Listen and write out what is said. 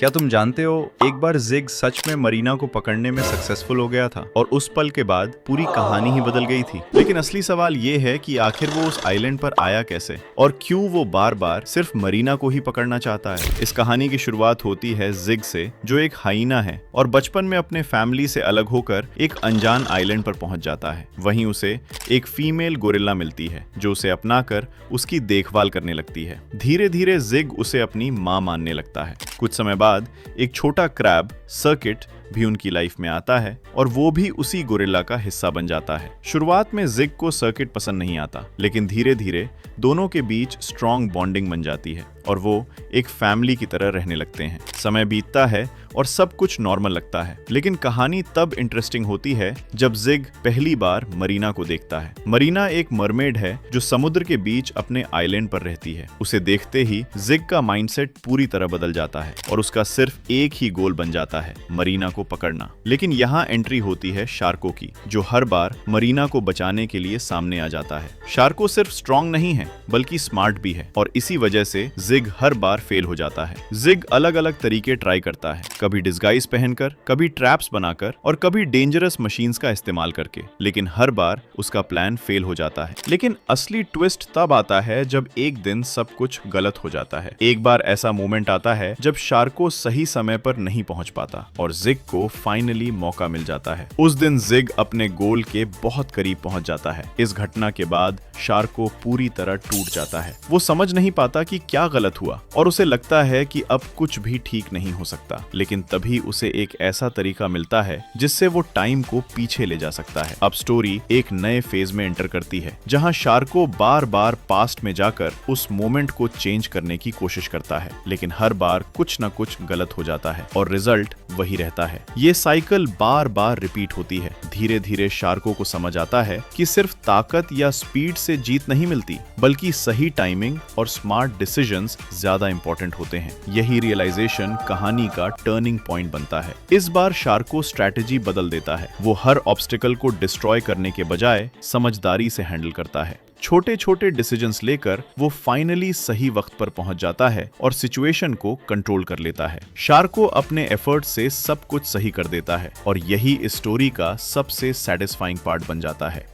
क्या तुम जानते हो, एक बार जिग सच में मरीना को पकड़ने में सक्सेसफुल हो गया था और उस पल के बाद पूरी कहानी ही बदल गई थी। लेकिन असली सवाल ये है कि आखिर वो उस आइलैंड पर आया कैसे और क्यों वो बार बार सिर्फ मरीना को ही पकड़ना चाहता है। इस कहानी की शुरुआत होती है जिग से, जो एक हाइना है और बचपन में अपने फैमिली से अलग होकर एक अनजान आइलैंड पर पहुंच जाता है। वहीं उसे एक फीमेल गोरिल्ला मिलती है जो उसे अपनाकर उसकी देखभाल करने लगती है। धीरे धीरे जिग उसे अपनी मां मानने लगता है। कुछ समय बाद एक छोटा क्रैब सर्किट भी उनकी लाइफ में आता है और वो भी उसी गोरिल्ला का हिस्सा बन जाता है। शुरुआत में जिग को सर्किट पसंद नहीं आता, लेकिन धीरे धीरे दोनों के बीच स्ट्रॉन्ग बॉन्डिंग बन जाती है और वो एक फैमिली की तरह रहने लगते हैं। समय बीतता है और सब कुछ नॉर्मल लगता है, लेकिन कहानी तब इंटरेस्टिंग होती है जब जिग पहली बार मरीना को देखता है। मरीना एक मरमेड है जो समुद्र के बीच अपने आइलैंड पर रहती है। उसे देखते ही जिग का माइंडसेट पूरी तरह बदल जाता है और उसका सिर्फ एक ही गोल बन जाता है, मरीना को पकड़ना। लेकिन यहाँ एंट्री होती है शार्को की, जो हर बार मरीना को बचाने के लिए सामने आ जाता है। शार्को सिर्फ स्ट्रॉन्ग नहीं है बल्कि स्मार्ट भी है और इसी वजह से जिग हर बार फेल हो जाता है। जिग अलग अलग तरीके ट्राई करता है, कभी डिस्गाइज पहनकर, कभी ट्रैप्स बनाकर और कभी डेंजरस मशीन्स का इस्तेमाल करके, लेकिन हर बार उसका प्लान फेल हो जाता है। लेकिन असली ट्विस्ट तब आता है जब एक दिन सब कुछ गलत हो जाता है। एक बार ऐसा मोमेंट आता है जब शार्को सही समय पर नहीं पहुंच पाता और जिग को फाइनली मौका मिल जाता है। उस दिन जिग अपने गोल के बहुत करीब पहुंच जाता है। इस घटना के बाद शार्को पूरी तरह टूट जाता है। वो समझ नहीं पाता कि क्या गलत हुआ और उसे लगता है कि अब कुछ भी ठीक नहीं हो सकता। लेकिन तभी उसे एक ऐसा तरीका मिलता है जिससे वो टाइम को पीछे ले जा सकता है। अब स्टोरी एक नए फेज में एंटर करती है, जहां शार्को बार बार पास्ट में जाकर उस मोमेंट को चेंज करने की कोशिश करता है, लेकिन हर बार कुछ न कुछ गलत हो जाता है और रिजल्ट वही रहता है। ये साइकिल बार बार रिपीट होती है। धीरे धीरे शार्को को समझ आता है कि सिर्फ ताकत या स्पीड से जीत नहीं मिलती, बल्कि सही टाइमिंग और स्मार्ट डिसीजंस ज्यादा इंपॉर्टेंट होते हैं। यही रियलाइजेशन कहानी का टर्निंग पॉइंट बनता है। इस बार शार्को स्ट्रैटेजी बदल देता है। वो हर ऑब्स्टिकल को डिस्ट्रॉय करने के बजाय समझदारी से हैंडल करता है। छोटे छोटे डिसीजंस लेकर वो फाइनली सही वक्त पर पहुंच जाता है और सिचुएशन को कंट्रोल कर लेता है। शार्को अपने एफर्ट से सब कुछ सही कर देता है और यही इस स्टोरी का सबसे सैटिस्फाइंग पार्ट बन जाता है।